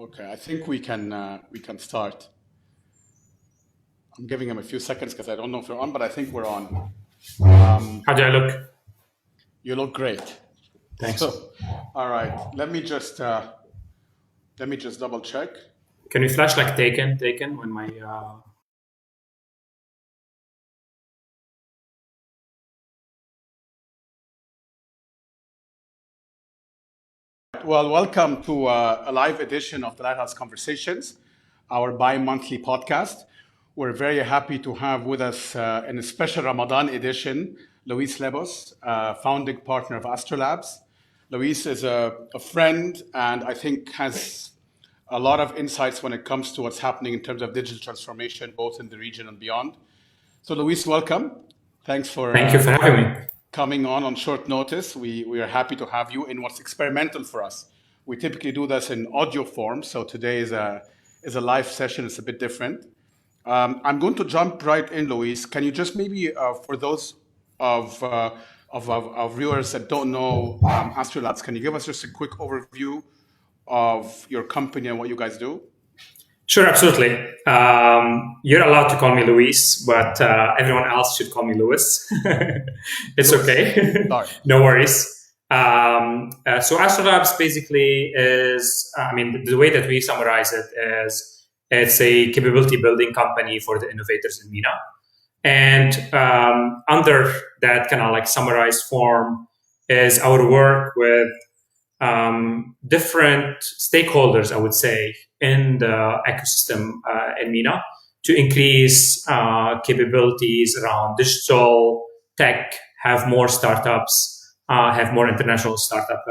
Okay, I think we can start. I'm giving him a few seconds because I don't know if we're on, but I think we're on. Um, How do I look? you look great. Thanks. So, all right, let me just double check. Can you flash like taken when my Well, welcome to a live edition of the Lighthouse Conversations, our bi-monthly podcast. We're very happy to have with us in a special Ramadan edition, Louis Lebbos, founding partner of Astrolabs. Louis is a friend and I think has a lot of insights when it comes to what's happening in terms of digital transformation, both in the region and beyond. So, Luis, welcome. Thanks for Thank you for having me. coming on short notice. We are happy to have you in what's experimental for us. We typically do this in audio form, so today is a live session. It's a bit different. I'm going to jump right in, Luis. Can you just maybe, for those of, uh, of viewers that don't know Astrolabs, can you give us just a quick overview of your company and what you guys do? Sure, absolutely. You're allowed to call me Luis, but everyone else should call me Louis. It's Louis. okay. Sorry. No worries. So Astrolabs basically is, the way that we summarize it is it's a capability building company for the innovators in MENA. And under that kind of like summarized form is our work with different stakeholders, I would say, in the ecosystem in MENA to increase capabilities around digital tech, have more startups, have more international startups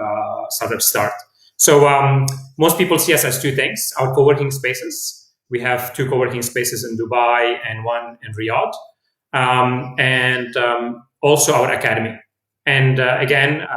start. So most people see us as two things: our co-working spaces. We have two co-working spaces in Dubai and one in Riyadh, and also our academy. And again,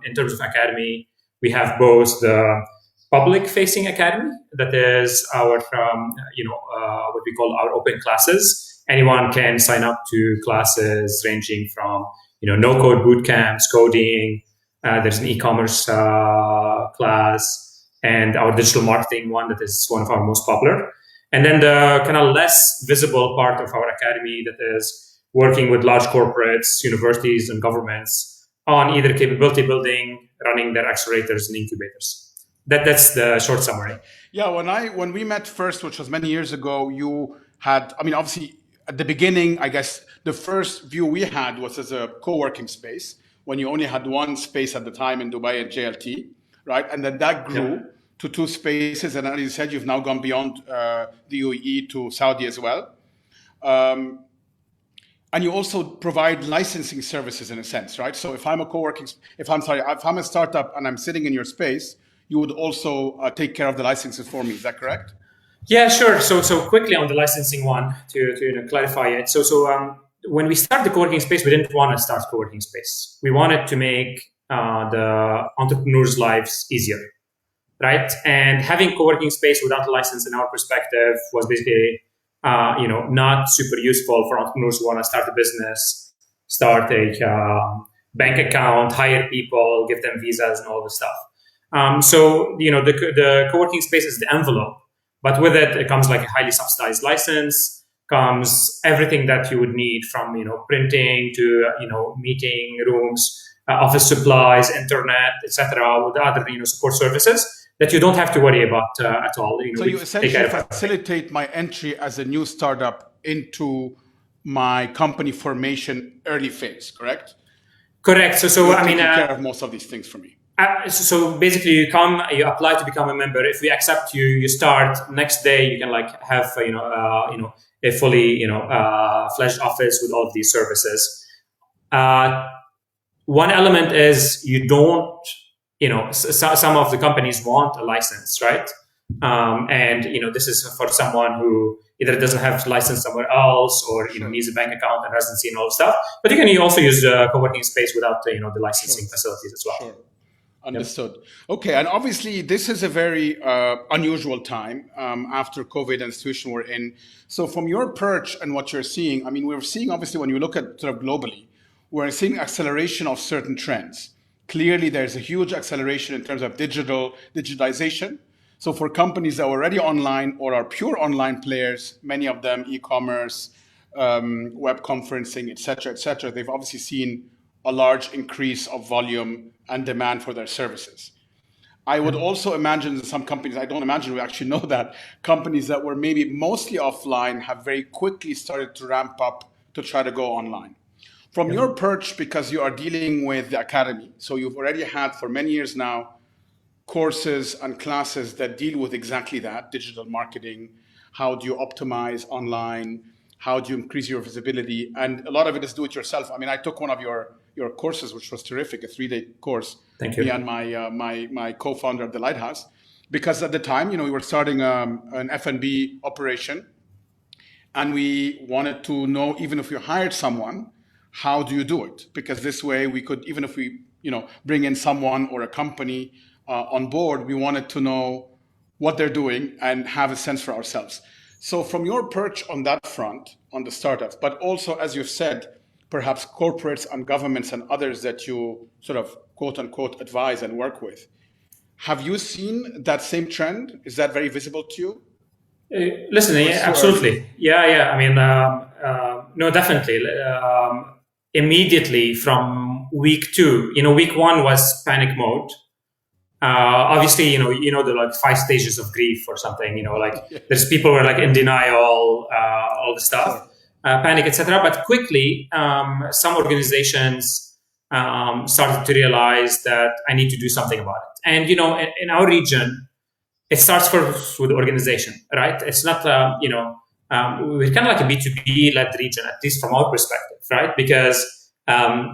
in terms of academy, we have both the public-facing academy, that is our, what we call our open classes. Anyone can sign up to classes ranging from, no-code boot camps, coding. There's an e-commerce class, and our digital marketing one that is one of our most popular. And then the kind of less visible part of our academy that is working with large corporates, universities, and governments on either capability building, running their accelerators and incubators. That's the short summary. Yeah, when we met first, which was many years ago, you had, obviously at the beginning, I guess the first view we had was as a co-working space when you only had one space at the time in Dubai at JLT, right? And then that grew to two spaces. And as you said, you've now gone beyond the UAE to Saudi as well. And you also provide licensing services in a sense, right? So if I'm if I'm a startup and I'm sitting in your space, you would also take care of the licenses for me. Is that correct? Yeah, sure. So quickly on the licensing one to clarify it. So when we started the co-working space, we didn't want to start co-working space. We wanted to make the entrepreneurs' lives easier, right? And having co-working space without a license, in our perspective, was basically not super useful for entrepreneurs who want to start a business, start a bank account, hire people, give them visas and all this stuff. So the co-working space is the envelope, but with it comes like a highly subsidized license, comes everything that you would need from printing to meeting rooms, office supplies, internet, etc., with other support services that you don't have to worry about at all. So you essentially facilitate my entry as a new startup into my company formation early phase, correct? Correct. So you take care of most of these things for me. So basically, you apply to become a member. If we accept you, you start. Next day, you can have a fully fledged office with all of these services. One element is you don't. Some of the companies want a license, right? And this is for someone who either doesn't have a license somewhere else or needs a bank account and residency and all that stuff. But you can also use the co-working space without the licensing facilities as well. Sure. Understood. Yep. Okay, and obviously this is a very unusual time after COVID and the situation we're in. So from your perch and what you're seeing, we're seeing obviously when you look at sort of globally, we're seeing acceleration of certain trends. Clearly, there's a huge acceleration in terms of digitalization. So for companies that are already online or are pure online players, many of them e-commerce, web conferencing, et cetera, they've obviously seen a large increase of volume and demand for their services. I would also imagine some companies, I don't imagine we actually know that, companies that were maybe mostly offline have very quickly started to ramp up to try to go online. From your perch, because you are dealing with the academy, so you've already had for many years now courses and classes that deal with exactly that, digital marketing, how do you optimize online, how do you increase your visibility, and a lot of it is do it yourself. I mean, I took one of your courses, which was terrific, a 3-day course. Thank you. Me and my co-founder of the Lighthouse, because at the time, we were starting an F&B operation, and we wanted to know, even if you hired someone, how do you do it? Because this way we could, even if we, bring in someone or a company on board, we wanted to know what they're doing and have a sense for ourselves. So from your perch on that front, on the startups, but also, as you've said, perhaps corporates and governments and others that you sort of quote unquote advise and work with, have you seen that same trend? Is that very visible to you? Listen, yeah, absolutely. Yeah. I mean, no, definitely. Immediately from week 2, week 1 was panic mode. Obviously, the like 5 stages of grief or something, there's people who are like in denial, all the stuff, panic, etc. But quickly, some organizations started to realize that I need to do something about it. And, in our region, it starts first with the organization, right? It's not, we're kind of like a B2B led region, at least from our perspective, right? Because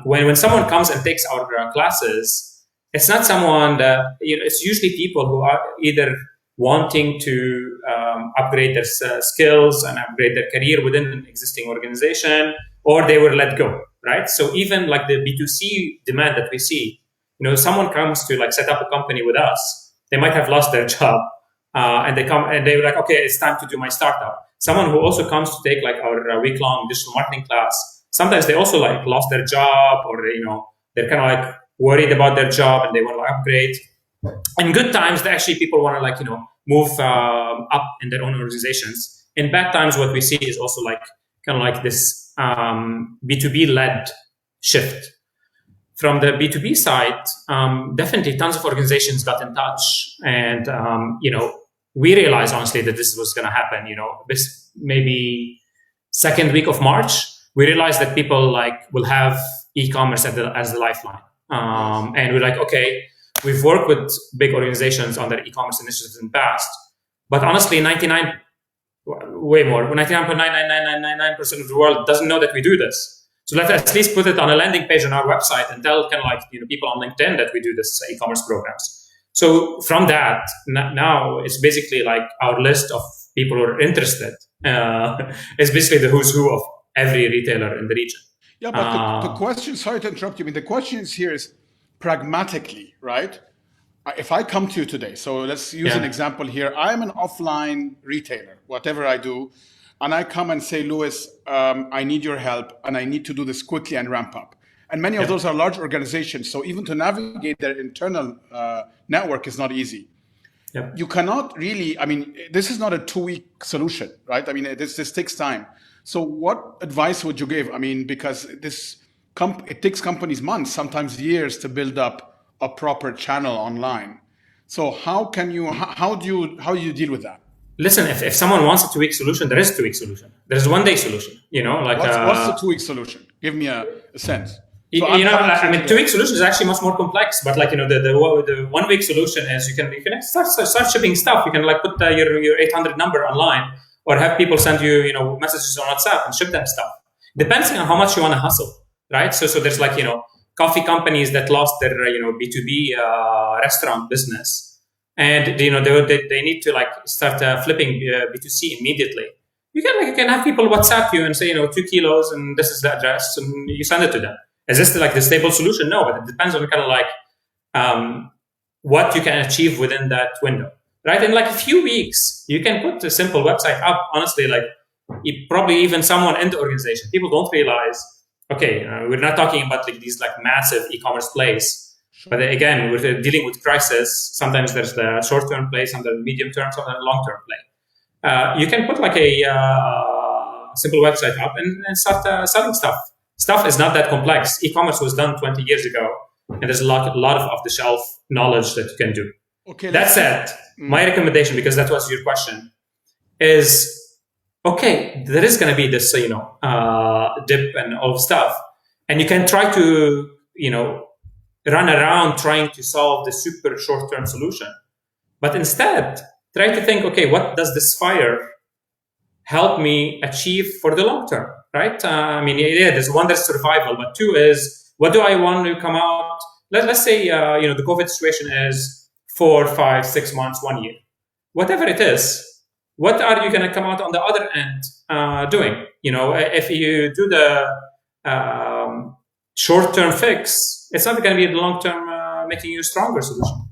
when someone comes and takes our classes, it's not someone that, it's usually people who are either wanting to upgrade their skills and upgrade their career within an existing organization, or they were let go, right? So even like the B2C demand that we see, someone comes to like set up a company with us, they might have lost their job, and they come and they're like, okay, it's time to do my startup. Someone who also comes to take like our week-long digital marketing class, sometimes they also like lost their job, or they're kind of like worried about their job and they want to upgrade. In good times, actually people want to move up in their own organizations. In bad times, what we see is also like kind of like this B2B led shift. From the B2B side, definitely tons of organizations got in touch, and we realized honestly that this was going to happen. This maybe second week of March, we realized that people will have e-commerce as the lifeline, and we're like, okay, we've worked with big organizations on their e-commerce initiatives in the past, but honestly, 99.99999% of the world doesn't know that we do this. So let's at least put it on a landing page on our website and tell people on LinkedIn that we do this e-commerce programs. So from that, now it's basically like our list of people who are interested. It's basically the who's who of every retailer in the region. Yeah, but the question, sorry to interrupt you, the question here is pragmatically, right? If I come to you today, so let's use an example here. I'm an offline retailer, whatever I do, and I come and say, Louis, I need your help, and I need to do this quickly and ramp up. And many of those are large organizations, so even to navigate their internal network is not easy. Yep. You cannot really, this is not a 2-week solution, right? This takes time. So what advice would you give? Because it takes companies months, sometimes years, to build up a proper channel online. So how do you deal with that? Listen, if someone wants a 2-week solution, there is a 2-week solution. There's a 1-day solution. What's the 2-week solution? Give me a sense. So 2-week solution is actually much more complex. But the 1-week solution is you can start shipping stuff. You can put your 800 number online, or have people send you messages on WhatsApp and ship them stuff. Depending on how much you want to hustle, right? So there's coffee companies that lost their B2B restaurant business. And they need to start flipping B2C immediately. You can have people WhatsApp you and say 2 kilos and this is the address, and you send it to them. Is this the stable solution? No, but it depends on what you can achieve within that window, right? In a few weeks, you can put a simple website up. Honestly, probably even someone in the organization. People don't realize. Okay, we're not talking about these massive e-commerce plays. But again, we're dealing with crisis. Sometimes there's the short-term play, sometimes the medium-term, sometimes the long-term play. You can put like a simple website up and start selling stuff. Stuff is not that complex. E-commerce was done 20 years ago, and there's a lot of off-the-shelf knowledge that you can do. Okay. That said, my recommendation, because that was your question, is okay. There is going to be this, dip and all stuff, and you can try to, run around trying to solve the super short-term solution. But instead, try to think, okay, what does this fire help me achieve for the long term, right? There's one, there's survival, but two is, what do I want to come out? Let's say, the COVID situation is 4, 5, 6 months, 1 year. Whatever it is, what are you going to come out on the other end doing? If you do the short-term fix, it's not going to be the long-term making you a stronger solution.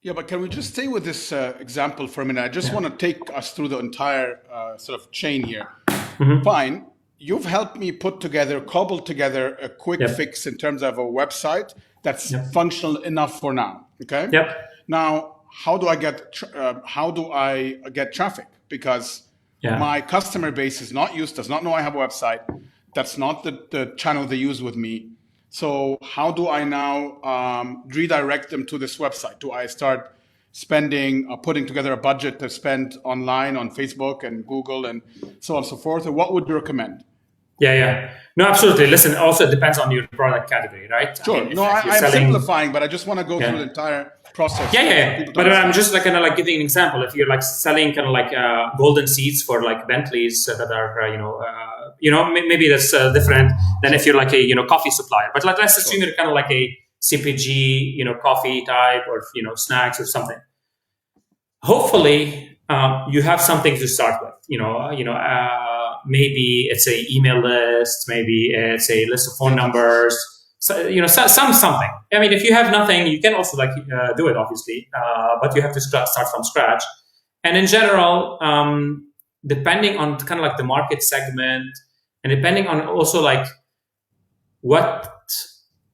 Yeah, but can we just stay with this example for a minute? I just want to take us through the entire sort of chain here. Mm-hmm. Fine. You've helped me cobble together a quick fix in terms of a website that's functional enough for now. Okay. Yep. Now, how do I get traffic? Because my customer base does not know I have a website. That's not the channel they use with me. So how do I now redirect them to this website? Do I start putting together a budget to spend online on Facebook and Google and so on and so forth? Or what would you recommend? Yeah. No, absolutely. Listen, also it depends on your product category, right? Sure. I'm simplifying, but I just want to go through the entire process. Yeah. But I'm just giving an example. If you're selling golden seeds for Bentleys that are maybe that's different than if you're a coffee supplier. But let's assume you're a CPG coffee type or snacks or something. Hopefully you have something to start with. Maybe it's a email list, maybe it's a list of phone numbers. So, something. If you have nothing, you can also do it, obviously, but you have to start from scratch. And in general, depending on the market segment, and depending on also what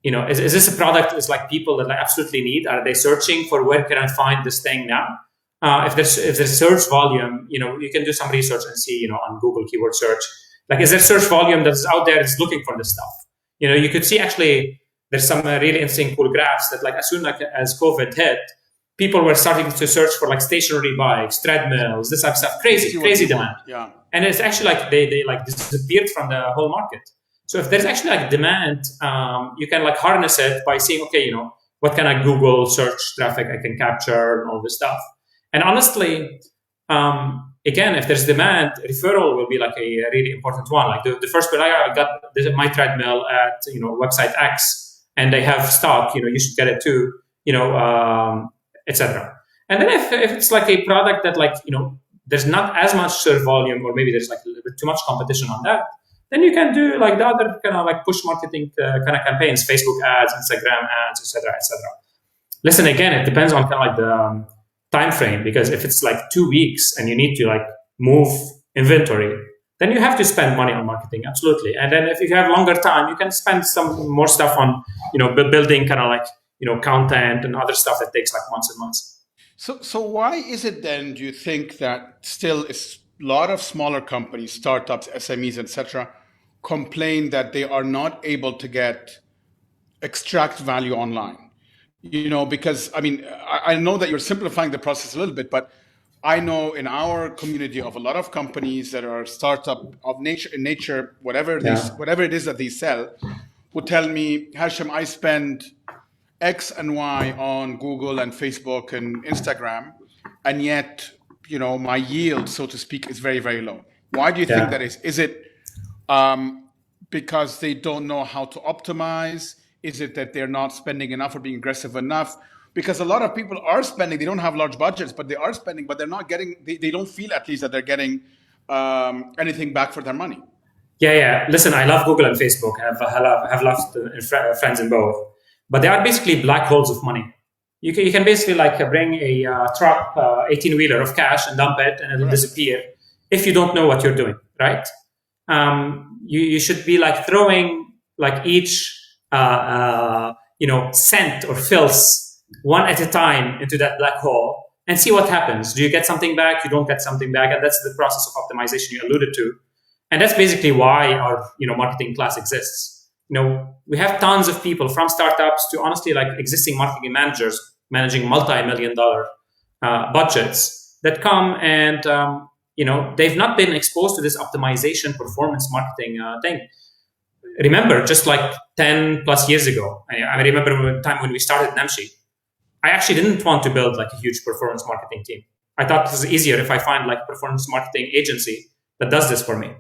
is this a product is people that absolutely need? Are they searching for where can I find this thing now? If there's search volume, you can do some research and see, on Google keyword search, is there search volume that's out there that's looking for this stuff? You could see actually there's some really interesting cool graphs that as soon as COVID hit, people were starting to search for stationary bikes, treadmills, this type of stuff, crazy demand. Yeah. And it's actually they disappeared from the whole market. So if there's actually demand, you can harness it by seeing, okay, what kind of Google search traffic I can capture and all this stuff. And honestly, again, if there's demand, referral will be a really important one. The first one I got my treadmill at website X, and they have stock. You should get it too. Etc. And then if it's a product that there's not as much search volume, or maybe there's a little bit too much competition on that, then you can do the other kind of push marketing kind of campaigns, Facebook ads, Instagram ads, etc. Listen, again, it depends on the time frame, because if it's 2 weeks and you need to move inventory, then you have to spend money on marketing, absolutely. And then if you have longer time, you can spend some more stuff on building content and other stuff that takes months and months. So why is it then, do you think, that still a lot of smaller companies, startups, SMEs, etc., complain that they are not able to extract value online? Because I know that you're simplifying the process a little bit, but I know in our community of a lot of companies that are startup of nature, whatever it is that they sell, would tell me, Hashem, I spend X and Y on Google and Facebook and Instagram, and yet, my yield, so to speak, is very, very low. Why do you think that is? Is it because they don't know how to optimize? Is it that they're not spending enough or being aggressive enough? Because a lot of people are spending, they don't have large budgets, but they are spending, but they're not getting, they don't feel at least that they're getting anything back for their money. Yeah. Listen, I love Google and Facebook. I have lots of friends in both. But they are basically black holes of money. You can basically bring a truck, 18-wheeler of cash and dump it, and it'll disappear if you don't know what you're doing, right? You should be throwing each cent or filth one at a time into that black hole and see what happens. Do you get something back? You don't get something back. And that's the process of optimization you alluded to. And that's basically why our marketing class exists. We have tons of people from startups to honestly like existing marketing managers managing multi-million-dollar budgets that come and they've not been exposed to this optimization performance marketing thing. Remember, just like 10 plus years ago, I remember the time when we started Namshi, I actually didn't want to build like a huge performance marketing team. I thought this is easier if I find like a performance marketing agency that does this for me.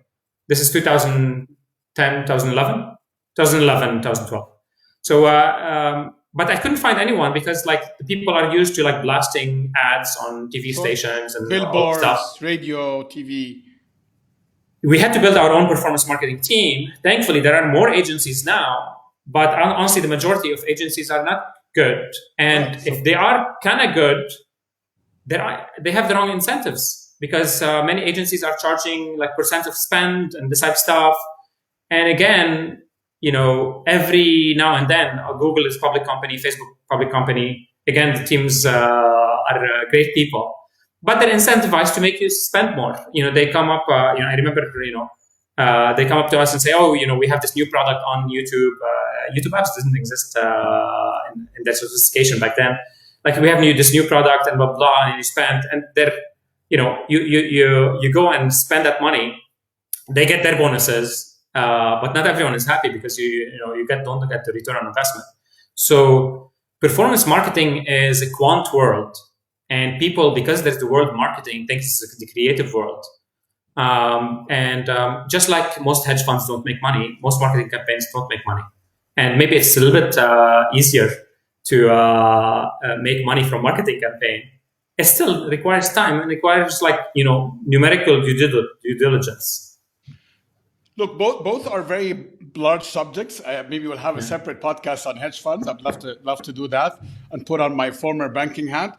This is 2010, 2012. So, but I couldn't find anyone because like the people are used to like blasting ads on TV stations and billboards, stuff. radio, TV. We had to build our own performance marketing team. Thankfully, there are more agencies now, but honestly, the majority of agencies are not good. And if they are kind of good, they have the wrong incentives because many agencies are charging like percent of spend and this type of stuff. And again, every now and then, Google is public company, Facebook public company. Again, the teams are great people, but they're incentivized to make you spend more. They come up. I remember. They come up to us and say, "Oh, we have this new product on YouTube. YouTube apps didn't exist in that sophistication back then. Like we have this new product and blah blah, and you spend, and they're, you go and spend that money. They get their bonuses." But not everyone is happy because you don't get the return on investment. So performance marketing is a quant world, and people, because there's the word marketing, think it's the creative world. Just like most hedge funds don't make money, most marketing campaigns don't make money. And maybe it's a little bit easier to make money from marketing campaign. It still requires time and requires numerical due diligence. Look, both are very large subjects. Maybe we'll have a separate podcast on hedge funds. I'd love to do that and put on my former banking hat.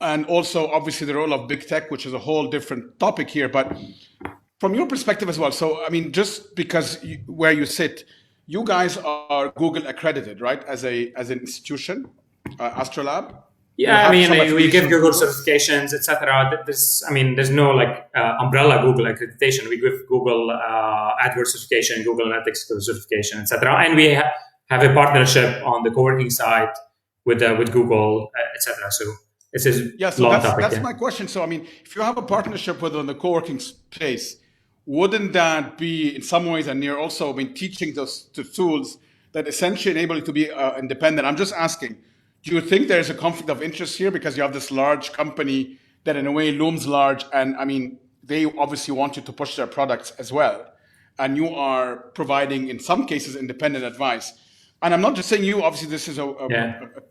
And also, obviously, the role of big tech, which is a whole different topic here. But from your perspective as well, so, just because where you sit, you guys are Google accredited, right, as an institution, Astrolab? Yeah, we give Google certifications, etc. There's no umbrella Google accreditation. We give Google AdWords certification, Google Analytics certification, etc. And we have a partnership on the co-working side with Google, etc. So this is long topic. That's my question. So if you have a partnership with on the co-working space, wouldn't that be in some ways and you're also teaching those tools that essentially enable you to be independent? I'm just asking. Do you think there's a conflict of interest here because you have this large company that in a way looms large and they obviously want you to push their products as well and you are providing in some cases independent advice? And I'm not just saying you, obviously this is a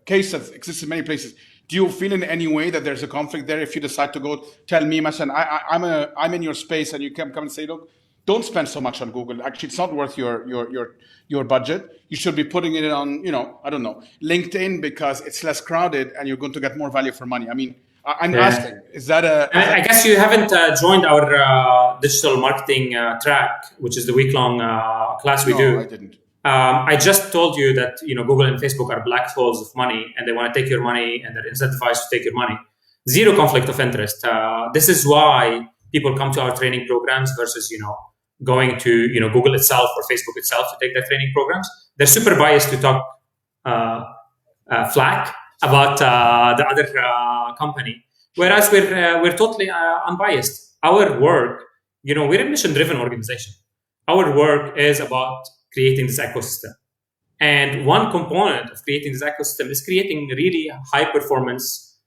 case that exists in many places. Do you feel in any way that there's a conflict there if you decide to go tell me, I'm in your space and you come and say, look, don't spend so much on Google. Actually, it's not worth your budget. You should be putting it on, LinkedIn because it's less crowded and you're going to get more value for money. I'm asking, is that I guess you haven't joined our digital marketing track, which is the week-long class we do. No, I didn't. I just told you that Google and Facebook are black holes of money and they want to take your money and they're incentivized to take your money. Zero conflict of interest. This is why people come to our training programs versus going to Google itself or Facebook itself to take their training programs. They're super biased to talk flack about the other company, whereas we're totally unbiased. Our work, we're a mission-driven organization. Our work is about creating this ecosystem, and one component of creating this ecosystem is creating really high-performance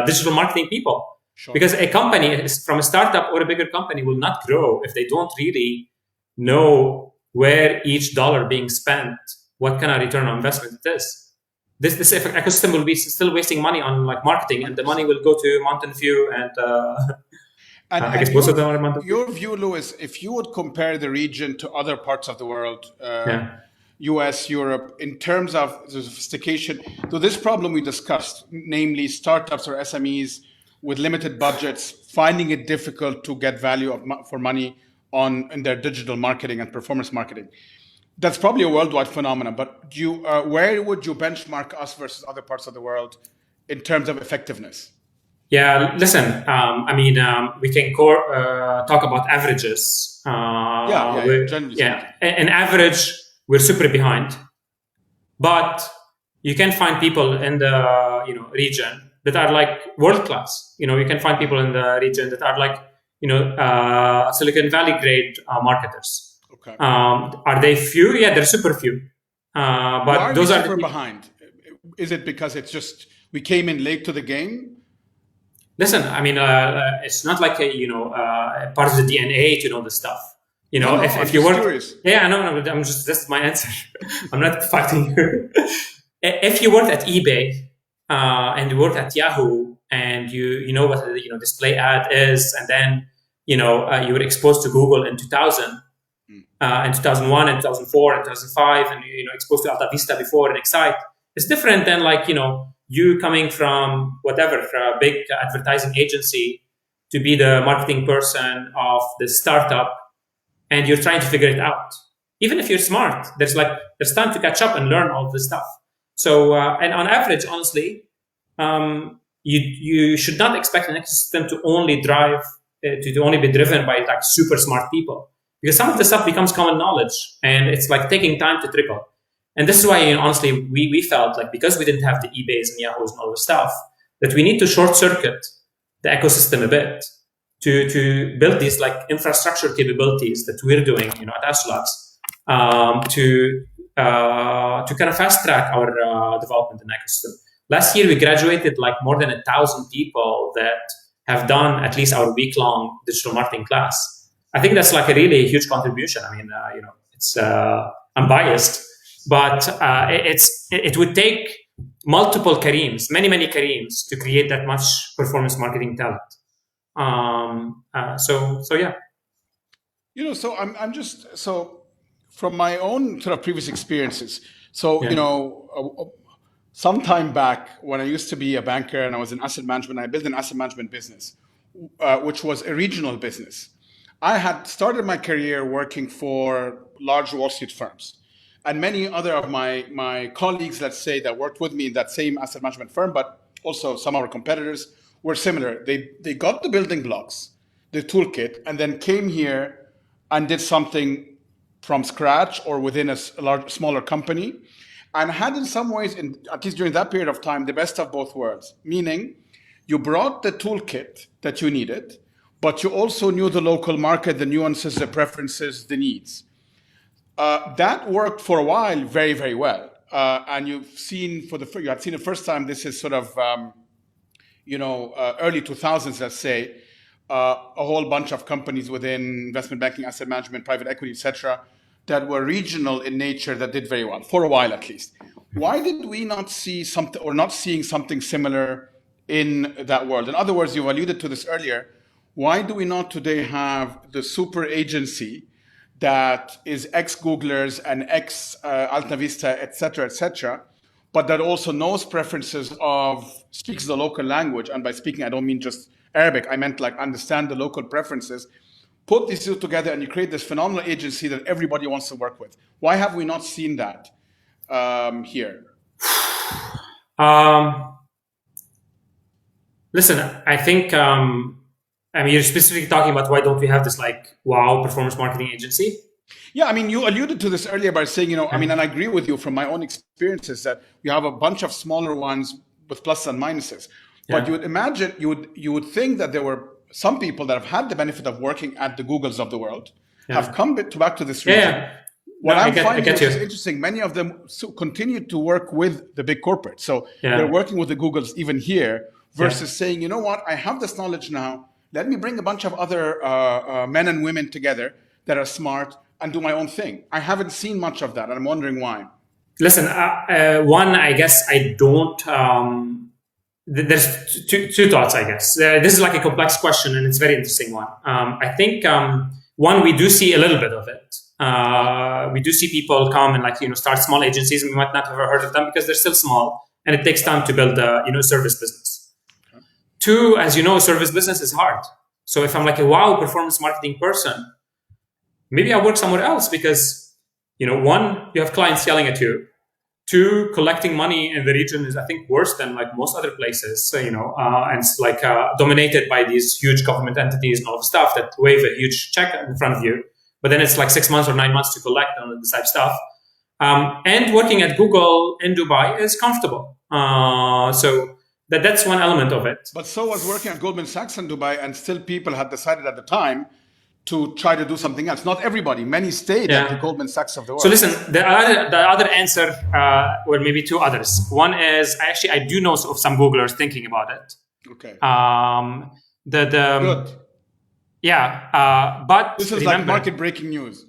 digital marketing people. Sure. Because a company from a startup or a bigger company will not grow if they don't really know where each dollar being spent, what kind of return on investment it is. This ecosystem will be still wasting money on marketing, and the money will go to Mountain View and I guess most of them are Mountain View. Your view, Louis, if you would compare the region to other parts of the world, US, Europe, in terms of the sophistication, to this problem we discussed, namely startups or SMEs with limited budgets, finding it difficult to get value for money in their digital marketing and performance marketing. That's probably a worldwide phenomenon, but where would you benchmark us versus other parts of the world in terms of effectiveness? Yeah, listen, we can talk about averages. Generally Yeah, speaking. an average, we're super behind, but you can find people in the region that are like world class. You can find people in the region that are like Silicon Valley grade marketers. Okay. Are they few? Yeah, they're super few. Why But are those we are super behind? Is it because it's just we came in late to the game? Listen, it's not like part of the DNA to know the stuff. If you work, curious. yeah, no, that's my answer. I'm not fighting you. If you worked at eBay and you worked at Yahoo and you know what display ad is, and then you were exposed to Google in 2000, in 2001, and 2004, and 2005, and exposed to Alta Vista before and Excite. It's different than you coming from whatever, from a big advertising agency to be the marketing person of the startup, and you're trying to figure it out. Even if you're smart, there's time to catch up and learn all this stuff. So, and on average, honestly, you should not expect an ecosystem to only drive, to only be driven by like super smart people, because some of the stuff becomes common knowledge, and it's like taking time to trickle. And this is why, honestly, we felt like, because we didn't have the eBays and Yahoos and all the stuff, that we need to short circuit the ecosystem a bit to build these like infrastructure capabilities that we're doing, at Astrolabs, to kind of fast track our development in ecosystem. Last year, we graduated like more than 1,000 people that have done at least our week-long digital marketing class. I think that's like a really huge contribution. It's I'm biased, but it would take multiple Kareems, many Kareems, to create that much performance marketing talent. So yeah. So I'm just from my own sort of previous experiences. So some time back, when I used to be a banker and I was in asset management, I built an asset management business, which was a regional business. I had started my career working for large Wall Street firms. And many other of my colleagues, let's say, that worked with me in that same asset management firm, but also some of our competitors, were similar. They got the building blocks, the toolkit, and then came here and did something from scratch or within a smaller company, and had in some ways, at least during that period of time, the best of both worlds. Meaning, you brought the toolkit that you needed, but you also knew the local market, the nuances, the preferences, the needs. That worked for a while very, very well. And you had seen the first time, this is sort of, early 2000s, let's say, a whole bunch of companies within investment banking, asset management, private equity, etc., that were regional in nature that did very well, for a while at least. Why did we not see something, or not seeing something similar in that world? In other words, you alluded to this earlier. Why do we not today have the super agency that is ex-Googlers and ex-Alta Vista, et cetera, but that also knows preferences speaks the local language? And by speaking, I don't mean just Arabic. I meant like understand the local preferences. Put these two together and you create this phenomenal agency that everybody wants to work with. Why have we not seen that here? Listen, I think, you're specifically talking about why don't we have this like wow performance marketing agency? Yeah, you alluded to this earlier by saying, and I agree with you from my own experiences that you have a bunch of smaller ones with pluses and minuses. Yeah. But you would imagine, you would think that there were some people that have had the benefit of working at the Googles of the world, have come back to this region. Yeah. What I'm finding is interesting, many of them continue to work with the big corporates. So they're working with the Googles even here versus saying, you know what, I have this knowledge now. Let me bring a bunch of other men and women together that are smart and do my own thing. I haven't seen much of that, and I'm wondering why. Listen, one, I guess I don't... there's two thoughts, I guess. This is like a complex question, and it's a very interesting one. I think, one, we do see a little bit of it. We do see people come and start small agencies, and we might not have ever heard of them because they're still small, and it takes time to build a service business. Okay. Two, as you know, service business is hard. So if I'm like a wow performance marketing person, maybe I work somewhere else because one, you have clients yelling at you. Two, collecting money in the region is, I think, worse than like most other places. So, and it's like dominated by these huge government entities and all the stuff that wave a huge check in front of you. But then it's like 6 months or 9 months to collect on this type of stuff. And working at Google in Dubai is comfortable. So that's one element of it. But so was working at Goldman Sachs in Dubai, and still people had decided at the time to try to do something else. Not everybody. Many stayed at the Goldman Sachs of the world. So listen, the other answer, or maybe two others. One is, I do know of some Googlers thinking about it. Okay. Good. Yeah. But this is like market-breaking news.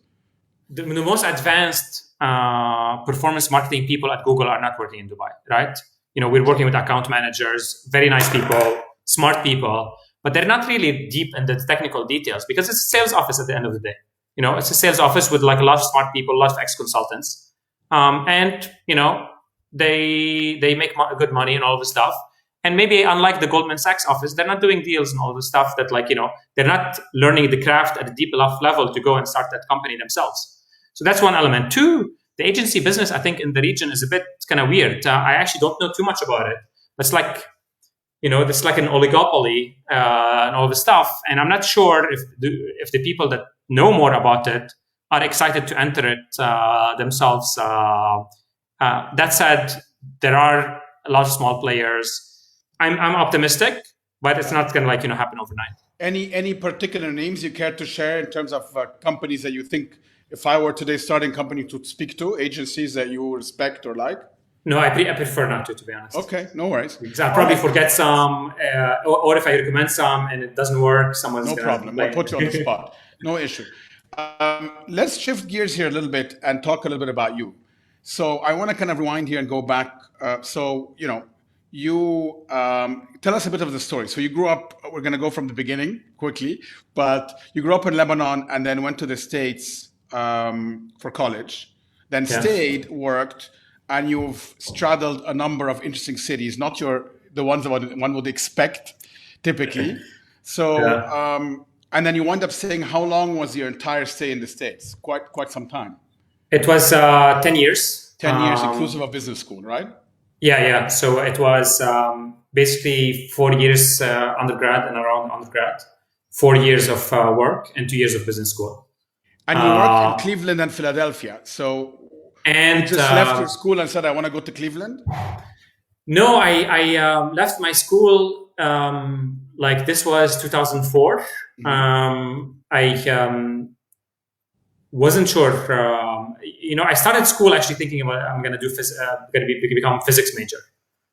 The most advanced performance marketing people at Google are not working in Dubai, right? We're working with account managers, very nice people, smart people, but they're not really deep in the technical details because it's a sales office at the end of the day. It's a sales office with like a lot of smart people, a lot of ex-consultants. And they make good money and all this stuff. And maybe unlike the Goldman Sachs office, they're not doing deals and all the stuff that they're not learning the craft at a deep enough level to go and start that company themselves. So that's one element. Two, the agency business, I think, in the region is a bit kind of weird. I actually don't know too much about it. It's like, it's like an oligopoly and all the stuff. And I'm not sure if the people that know more about it are excited to enter it themselves. That said, there are a lot of small players. I'm optimistic, but it's not going to happen overnight. Any particular names you care to share in terms of companies that you think, if I were today starting a company, to speak to, agencies that you respect or like? No, I prefer not to be honest. Okay, no worries. I'll probably forget some, or if I recommend some and it doesn't work, someone's no problem. I'll put you on the spot. No issue. Let's shift gears here a little bit and talk a little bit about you. So I want to kind of rewind here and go back. You tell us a bit of the story. So you grew up, we're going to go from the beginning quickly, but you grew up in Lebanon and then went to the States for college, then stayed, worked, and you've straddled a number of interesting cities, not the ones that one would expect typically. So, and then you wound up staying, how long was your entire stay in the States? Quite some time. It was 10 years. 10 years inclusive of business school, right? Yeah. So it was basically 4 years undergrad and around undergrad, 4 years of work and 2 years of business school. And you worked in Cleveland and Philadelphia. So you just left your school and said, I want to go to Cleveland? No, I left my school, this was 2004. Mm-hmm. I wasn't sure. I started school actually thinking about I'm going to become a physics major.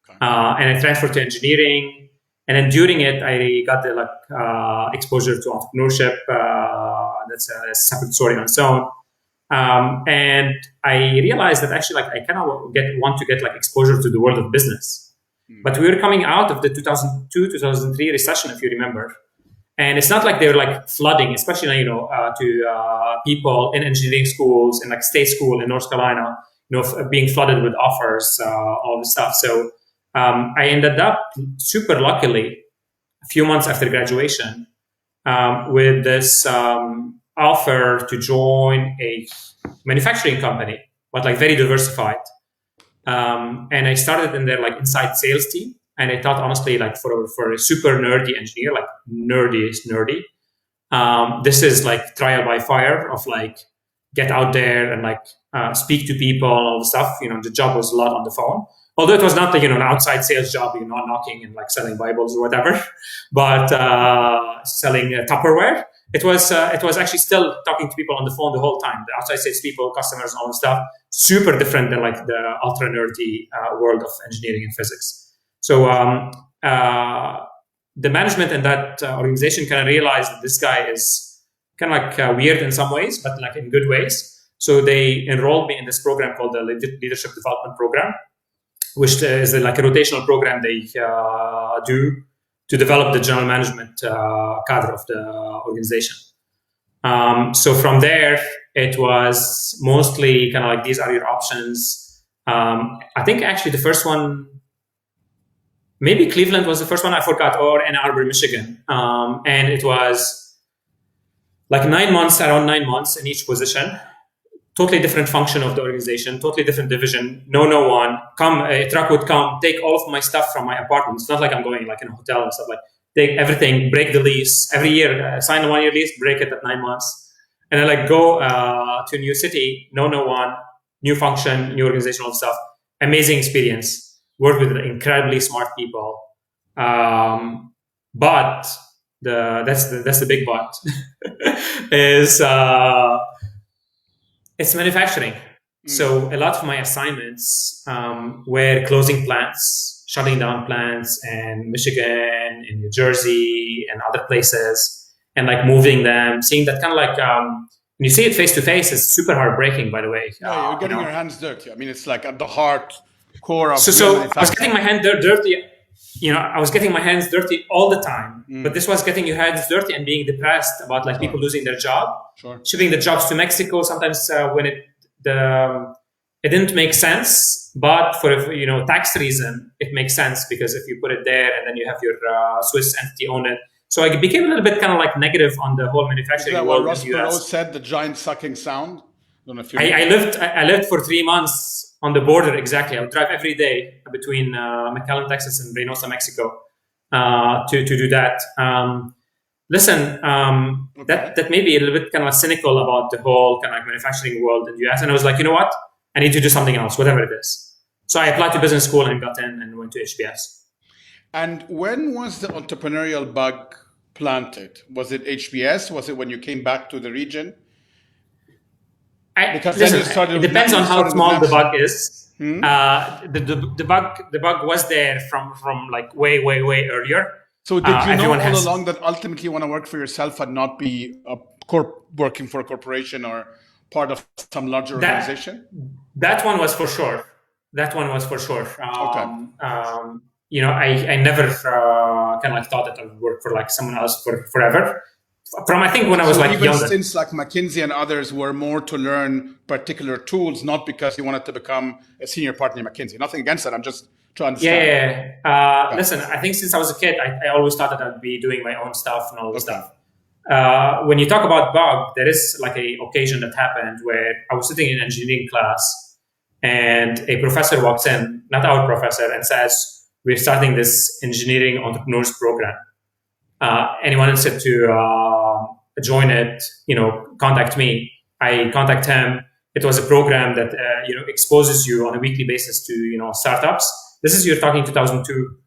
Okay. And I transferred to engineering. And then during it, I got the exposure to entrepreneurship. That's a separate story on its own. And I realized that actually, I kind of want to get exposure to the world of business. Mm. But we were coming out of the 2002, 2003 recession, if you remember. And it's not like they were flooding, especially to people in engineering schools and state school in North Carolina, being flooded with offers, all this stuff. So I ended up super luckily a few months after graduation with this offer to join a manufacturing company, but very diversified. And I started in their inside sales team. And I thought, honestly, for a super nerdy engineer, nerdy is nerdy. This is trial by fire of get out there and speak to people and all the stuff. The job was a lot on the phone. Although it was not an outside sales job, not knocking and selling Bibles or whatever, but selling Tupperware. It was actually still talking to people on the phone the whole time. The outside sales people, customers, and all the stuff. Super different than the ultra nerdy world of engineering and physics. So the management in that organization kind of realized that this guy is kind of weird in some ways, but in good ways. So they enrolled me in this program called the Leadership Development Program, which is a rotational program they do to develop the general management cadre of the organization. So from there, it was mostly kind of these are your options. I think actually the first one, maybe Cleveland was the first one, I forgot, or Ann Arbor, Michigan. And it was around 9 months in each position. totally different function of the organization, totally different division. No one. A truck would come, take all of my stuff from my apartment. It's not like I'm going like in a hotel and stuff. Like take everything, break the lease every year. Sign a 1-year lease, break it at 9 months, and then like go to a new city. No one, new function, new organizational stuff. Amazing experience. Work with incredibly smart people. But that's the big but is it's manufacturing. So a lot of my assignments were closing plants, shutting down plants in Michigan, in New Jersey, and other places, and like moving them, seeing that kind of like when you see it face to face, it's super heartbreaking. By the way, yeah, you're getting your hands dirty. I mean, it's like at the heart core of. So I was getting my hands dirty. I was getting my hands dirty all the time, but this was getting your hands dirty and being depressed about like people losing their job, shipping the jobs to Mexico. Sometimes when it didn't make sense, but for tax reason, it makes sense because if you put it there and then you have your Swiss entity own it. So I became a little bit kind of like negative on the whole manufacturing world. Is that what Ross Perot said, the giant sucking sound? I don't know if you I lived for 3 months on the border, exactly. I would drive every day between McAllen, Texas and Reynosa, Mexico to do that. That may be a little bit kind of cynical about the whole kind of like manufacturing world in the US. And I was like, you know what? I need to do something else, whatever it is. So I applied to business school and got in and went to HBS. And when was the entrepreneurial bug planted? Was it HBS? Was it when you came back to the region? It depends on how small the bug is. The bug was there from like way earlier. So did you know all along that ultimately you want to work for yourself and not be working for a corporation or part of some larger organization? That one was for sure. Okay. I never kind of like thought that I would work for like someone else for forever. From I think when I was like even younger. Since like McKinsey and others were more to learn particular tools, not because you wanted to become a senior partner in McKinsey. Nothing against that. I'm just trying to understand. Yeah. Listen, I think since I was a kid, I always thought that I'd be doing my own stuff and all this stuff. When you talk about bug, there is like a occasion that happened where I was sitting in engineering class and a professor walks in, not our professor, and says, "We're starting this engineering entrepreneurs program. Anyone interested to join it, contact me." I contact him. It was a program that exposes you on a weekly basis to startups. This is you're talking 2002,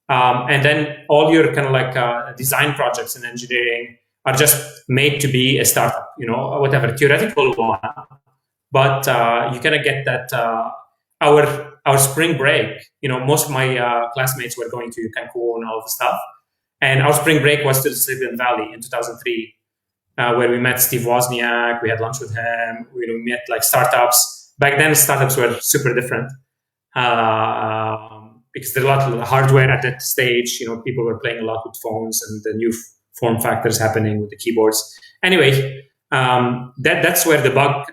and then all your kind of like design projects in engineering are just made to be a startup. Whatever theoretical one, but you kind of get that. Our spring break. Most of my classmates were going to Cancun and all of the stuff. And our spring break was to the Silicon Valley in 2003, where we met Steve Wozniak. We had lunch with him. We met like startups. Back then, startups were super different because there are a lot of hardware at that stage. People were playing a lot with phones and the new form factors happening with the keyboards. Anyway, that's where the bug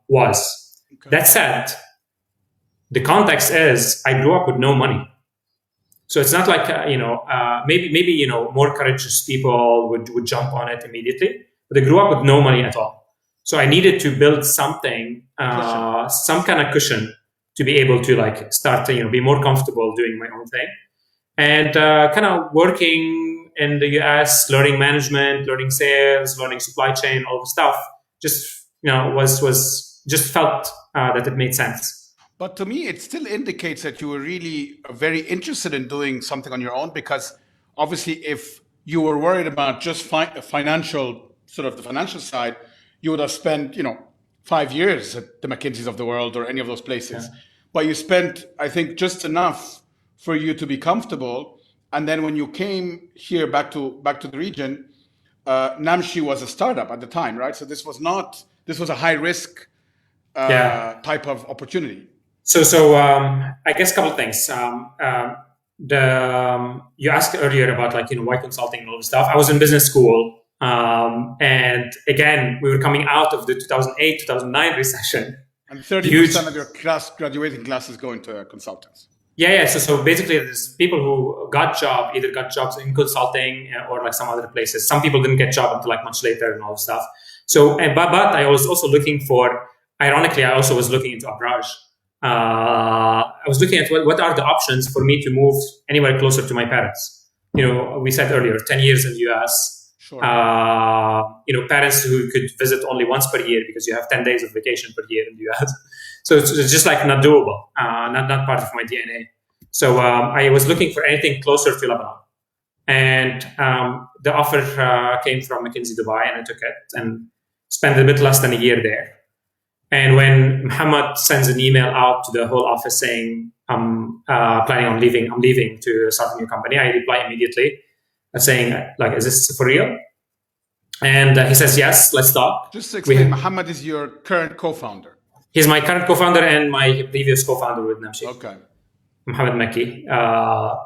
was. Okay. That said, the context is I grew up with no money. So it's not like, maybe more courageous people would jump on it immediately, but they grew up with no money at all. So I needed to build something, some kind of cushion to be able to like start to, be more comfortable doing my own thing and kind of working in the US, learning management, learning sales, learning supply chain, all the stuff just, just felt that it made sense. But to me, it still indicates that you were really very interested in doing something on your own, because obviously if you were worried about just the financial side, you would have spent, 5 years at the McKinseys of the world or any of those places. Yeah. But you spent, I think, just enough for you to be comfortable. And then when you came here back to the region, Namshi was a startup at the time, right? So this was a high risk type of opportunity. So I guess a couple of things. You asked earlier about why consulting and all this stuff. I was in business school, and again we were coming out of the 2008-2009 recession. And 30% of your graduating class is going to consultants. Yeah. So basically, there's people who either got jobs in consulting or like some other places. Some people didn't get job until like much later and all this stuff. So, but I was also looking for. Ironically, I also was looking into Abraj. I was looking at what are the options for me to move anywhere closer to my parents. We said earlier, 10 years in the US. Sure. Parents who could visit only once per year because you have 10 days of vacation per year in the US. So it's just like not doable, not part of my DNA. So I was looking for anything closer to Lebanon. And the offer came from McKinsey Dubai, and I took it and spent a bit less than a year there. And when Muhammad sends an email out to the whole office saying, I'm planning on leaving, I'm leaving to start a new company, I reply immediately saying, like, is this for real? And he says, yes, let's talk. Just to explain, Muhammad is your current co-founder. He's my current co-founder and my previous co-founder with Namshi. Okay. Muhammed Mekki.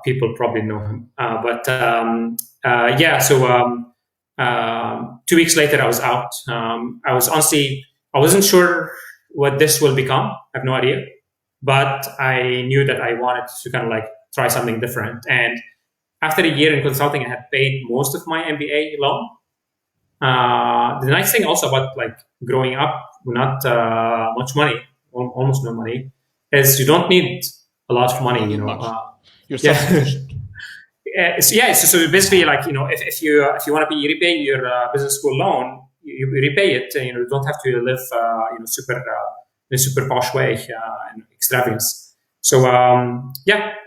People probably know him. So 2 weeks later, I was out. I wasn't sure what this will become. I have no idea. But I knew that I wanted to kind of like try something different. And after a year in consulting, I had paid most of my MBA loan. The nice thing also about like growing up, not much money, almost no money, is you don't need a lot of money. You're self-sufficient. So basically, like if you want to repay your business school loan, you repay it. You don't have to live in a super posh way and extravagance. So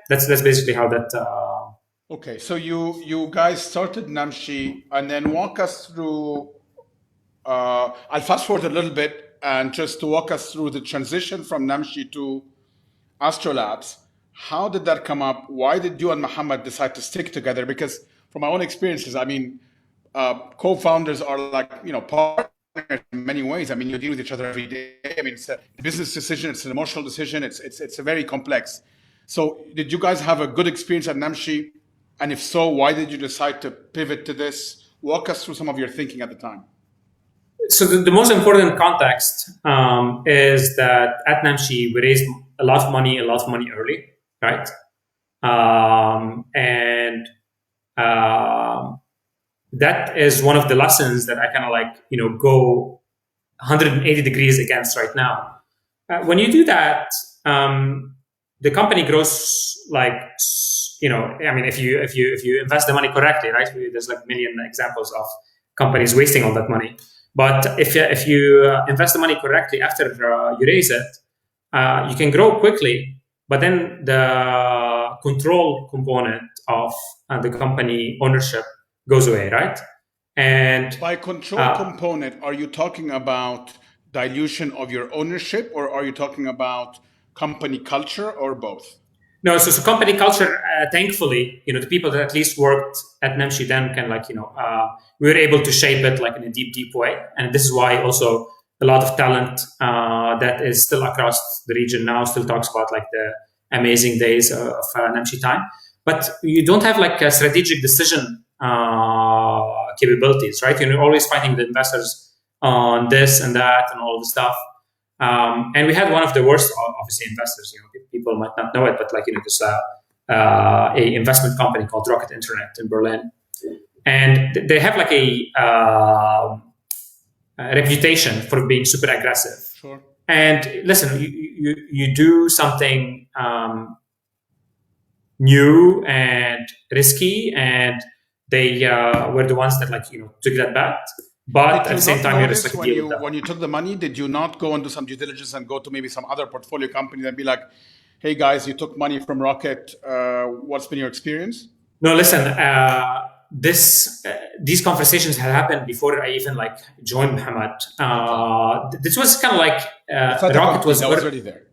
that's basically how that. Okay, so you guys started Namshi, and then walk us through. I'll fast forward a little bit, and just to walk us through the transition from Namshi to Astrolabs. How did that come up? Why did you and Muhammad decide to stick together? Because from my own experiences, I mean, co-founders are like partners in many ways. I mean, you deal with each other every day. I mean, it's a business decision, it's an emotional decision. It's a very complex. So, did you guys have a good experience at Namshi? And if so, why did you decide to pivot to this? Walk us through some of your thinking at the time. So the most important context is that at Namshi, we raised a lot of money early, right? That is one of the lessons that I kind of like, go 180 degrees against right now. When you do that, the company grows like, I mean, if you invest the money correctly, right? There's like a million examples of companies wasting all that money. But if you invest the money correctly after you raise it, you can grow quickly. But then the control component of the company ownership goes away, right? And by control component, are you talking about dilution of your ownership, or are you talking about company culture, or both? No, so company culture, thankfully, the people that at least worked at Namshi then can we were able to shape it like in a deep way. And this is why also a lot of talent that is still across the region now still talks about like the amazing days of Namshi time. But you don't have like a strategic decision capabilities, right? You're always fighting the investors on this and that and all the stuff. And we had one of the worst, obviously, investors. People might not know it, but this a investment company called Rocket Internet in Berlin, and they have like a reputation for being super aggressive. Sure. And listen, you do something new and risky, and they were the ones that took that bet. But at the same time, you're just when you took the money, did you not go and do some due diligence and go to maybe some other portfolio companies and be like, hey guys, you took money from Rocket. What's been your experience? No, listen, these conversations had happened before I even joined Muhammad. This was kind of like Rocket was already there.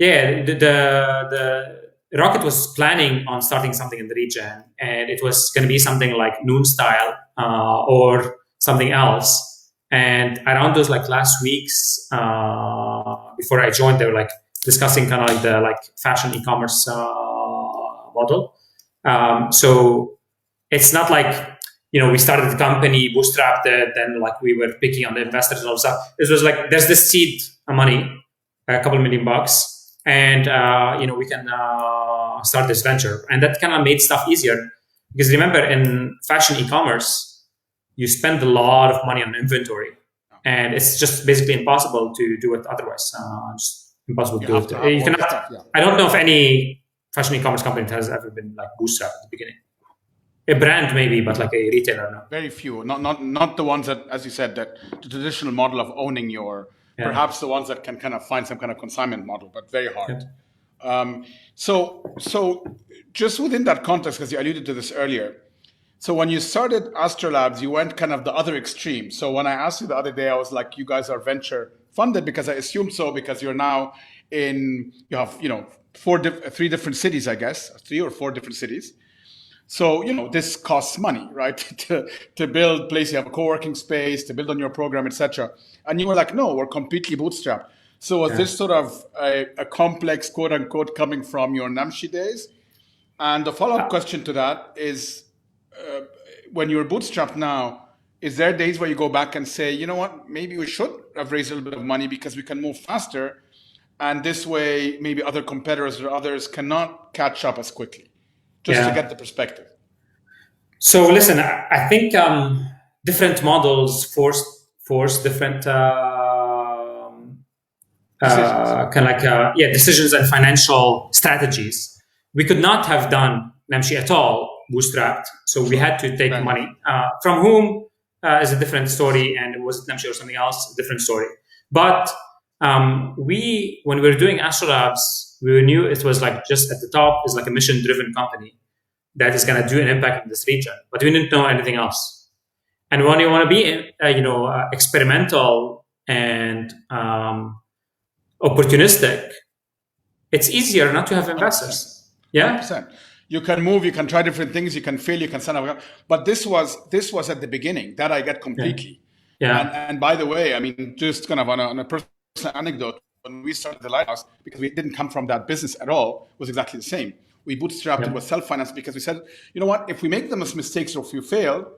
Yeah, the Rocket was planning on starting something in the region, and it was going to be something like Noon Style or something else. And around those last weeks before I joined, they were discussing kind of the fashion e-commerce model. So it's not we started the company, bootstrapped it, then we were picking on the investors and all stuff. It was there's this seed money, a couple $1 million, and we can start this venture. And that kind of made stuff easier. Because remember, in fashion e-commerce, you spend a lot of money on inventory. And it's just basically impossible to do it otherwise. Just impossible to do it. You cannot, I don't know if any fashion e-commerce company has ever been like bootstrapped at the beginning. A brand maybe, but like a retailer, no. Very few. Not the ones that, as you said, that the traditional model of owning your, perhaps the ones that can kind of find some kind of consignment model, but very hard. So just within that context, because you alluded to this earlier, so when you started Astrolabs, you went kind of the other extreme. So when I asked you the other day, I was like, you guys are venture funded, because I assumed so, because you're now you have, 3 different cities, I guess, 3 or 4 different cities. So, this costs money, right? to build place, you have a co-working space, to build on your program, etc. And you were like, no, we're completely bootstrapped. So was this sort of a complex, quote unquote, coming from your Namshi days? And the follow-up question to that is, when you're bootstrapped now, is there days where you go back and say, you know what, maybe we should have raised a little bit of money because we can move faster, and this way maybe other competitors or others cannot catch up as quickly, just to get the perspective? So listen, I think different models force different decisions and financial strategies. We could not have done Namshi at all bootstrapped, so we had to take money from whom is a different story, and was it Namshi or something else, a different story. But when we were doing Astrolabs, we knew it was like just at the top is like a mission-driven company that is going to do an impact in this region, but we didn't know anything else. And when you want to be, experimental and opportunistic, it's easier not to have investors. 100%. Yeah. 100%. You can move, you can try different things, you can fail, you can stand up. But this was at the beginning. That I get completely. Yeah. And by the way, I mean, just kind of on a personal anecdote, when we started the Lighthouse, because we didn't come from that business at all, was exactly the same. We bootstrapped it with self-finance because we said, you know what, if we make the mistakes or if we fail,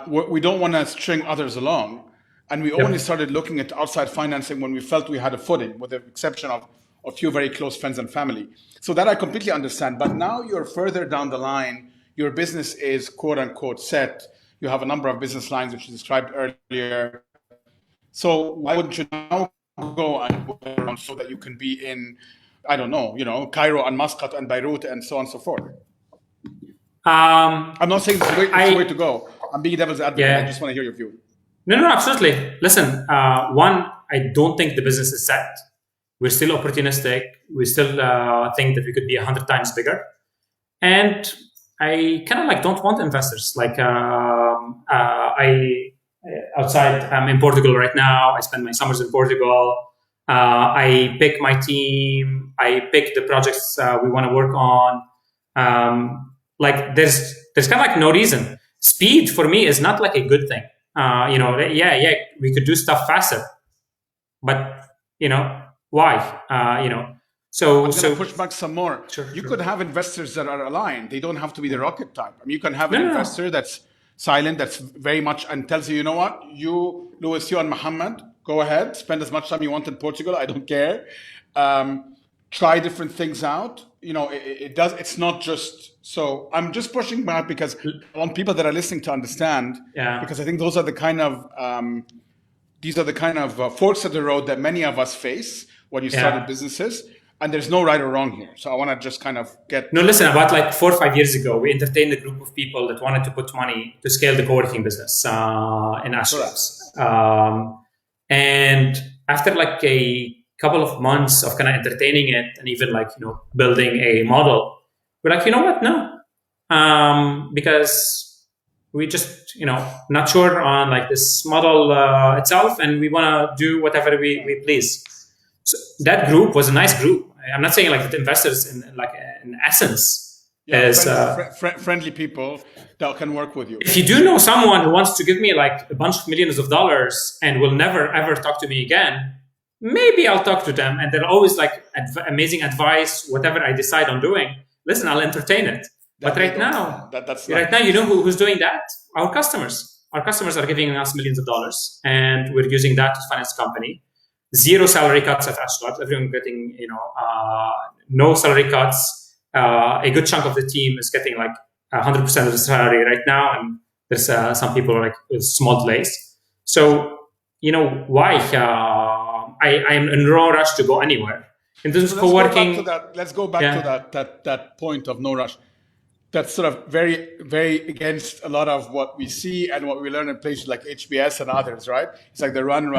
we don't want to string others along. And we only started looking at outside financing when we felt we had a footing, with the exception of a few very close friends and family. So that I completely understand. But now you're further down the line. Your business is quote unquote set. You have a number of business lines, which you described earlier. So why wouldn't you now go and so that you can be in, I don't know, Cairo and Muscat and Beirut and so on and so forth? I'm not saying it's the way to go. I'm being devil's advocate. I just want to hear your view. No, absolutely. Listen, one, I don't think the business is set. We're still opportunistic. We still think that we could be 100 times bigger. And I kind of don't want investors. I'm in Portugal right now. I spend my summers in Portugal. I pick my team. I pick the projects we want to work on. There's kind of no reason. Speed for me is not like a good thing. We could do stuff faster, but why? So I'm going to push back some more. Sure. You could have investors that are aligned. They don't have to be the rocket type. I mean, you can have an investor that's silent, that's very much, and tells you, you know what, you, Louis, you and Muhammad, go ahead, spend as much time you want in Portugal. I don't care. Try different things out. It's not just, so I'm just pushing back because I want people that are listening to understand, because I think those are the kind of, forks of the road that many of us face when you start businesses. And there's no right or wrong here. So I want to just kind of get... No, listen, about 4 or 5 years ago, we entertained a group of people that wanted to put money to scale the co-working business in Astrolabs. And after a couple of months of kind of entertaining it and even building a model, we're like, you know what? No. Because we just, not sure on this model itself, and we want to do whatever we please. So that group was a nice group. I'm not saying the investors in essence is friendly people that can work with you. If you do know someone who wants to give me a bunch of millions of dollars and will never ever talk to me again, maybe I'll talk to them, and they're always amazing advice. Whatever I decide on doing, listen, I'll entertain it. But right now, you know who's doing that? Our customers. Our customers are giving us millions of dollars, and we're using that to finance the company. 0 salary cuts at Astrolabs. Everyone getting, no salary cuts. a good chunk of the team is getting like 100% of the salary right now, and there's some people like with small delays. So why? I'm in no rush to go anywhere. In terms of co-working, let's go back to that point of no rush. That's sort of very, very against a lot of what we see and what we learn in places like HBS and others, right? It's like the run,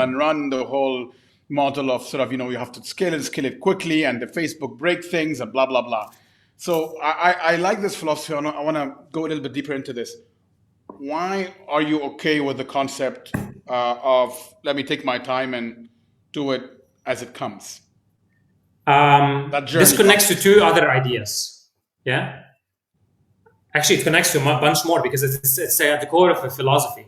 the whole model of sort of, you have to scale it quickly, and the Facebook break things and blah, blah, blah. So I like this philosophy. I want to go a little bit deeper into this. Why are you okay with the concept of let me take my time and do it as it comes? This connects to two other ideas. Yeah. Actually, it connects to a bunch more because it's at the core of a philosophy.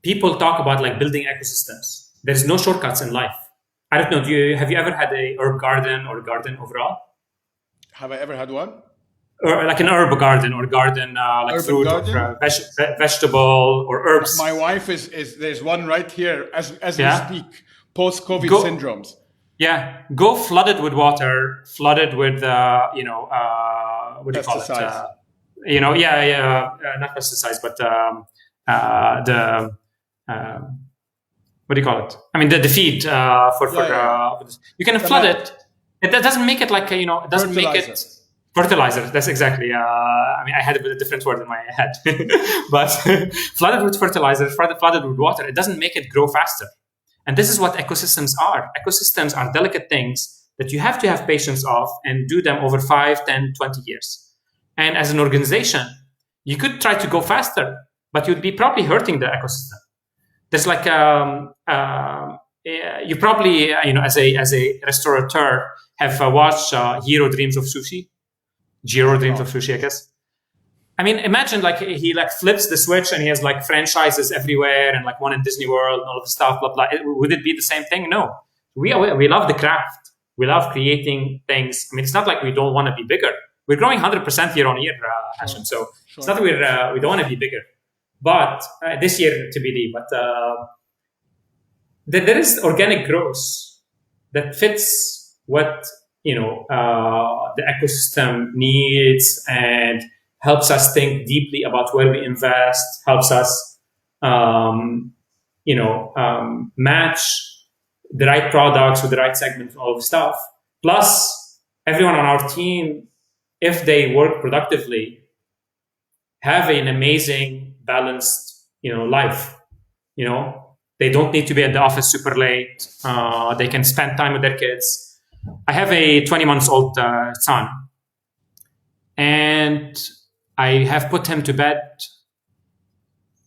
People talk about like building ecosystems. There's no shortcuts in life. I don't know. Have you ever had a herb garden or garden overall? Have I ever had one? Or like an herb garden or garden like urban fruit garden? Or vegetable or herbs. My wife is there's one right here as we speak. Post-COVID syndromes. Yeah, go flood it with water, flood it with what do you call it? Not pesticides, but what do you call it? I mean the feed you can flood it. It doesn't make it like it doesn't make it fertilizer. That's exactly. I mean, I had a different word in my head, but flooded with fertilizer, flooded with water. It doesn't make it grow faster. And this is what ecosystems are. Ecosystems are delicate things that you have to have patience of and do them over 5, 10, 20 years. And as an organization, you could try to go faster, but you'd be probably hurting the ecosystem. There's like you probably as a restaurateur have watched Jiro Dreams of Sushi, I guess. I mean, imagine like he like flips the switch and he has like franchises everywhere and like one in Disney World and all of the stuff, blah, blah. Would it be the same thing? No. We love the craft. We love creating things. I mean, it's not like we don't want to be bigger. We're growing 100% year on year, Hashem. So it's not that we don't want to be bigger. But this year TBD. But there is organic growth that fits what the ecosystem needs and helps us think deeply about where we invest, helps us, match the right products with the right segment, all of stuff. Plus, everyone on our team, if they work productively, have an amazing, balanced, life. They don't need to be at the office super late. They can spend time with their kids. I have a 20-month-old son, and I have put him to bed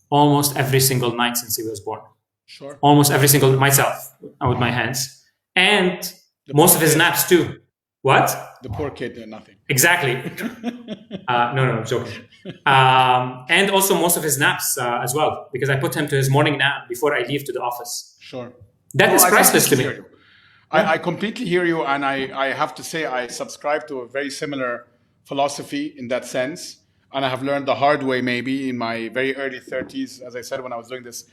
almost every single night since he was born. Sure. Almost every single myself with my hands, and most of his naps too. What? The poor kid did nothing. Exactly. No, I'm joking. And also most of his naps as well, because I put him to his morning nap before I leave to the office. Sure. That is priceless to me. I completely hear you, and I have to say I subscribe to a very similar philosophy in that sense, and I have learned the hard way maybe in my very early 30s. As I said, when I was doing this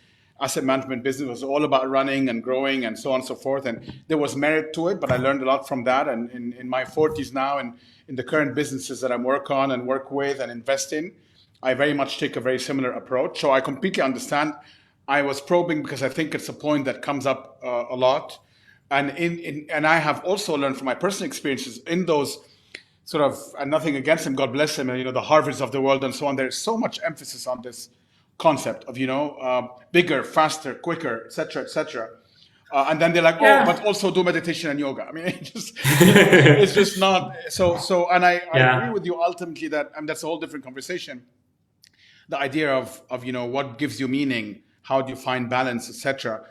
asset management business, it was all about running and growing and so on and so forth, and there was merit to it, but I learned a lot from that. And in my 40s now, and in the current businesses that I work on and work with and invest in, I very much take a very similar approach. So I completely understand. I was probing because I think it's a point that comes up a lot. And I have also learned from my personal experiences in those sort of, and nothing against them, God bless them, the Harvards of the world and so on. There's so much emphasis on this concept of, bigger, faster, quicker, et cetera. And then they're like, but also do meditation and yoga. I mean, it's just not so. And I agree with you ultimately that, and that's a whole different conversation. The idea of what gives you meaning, how do you find balance, et cetera.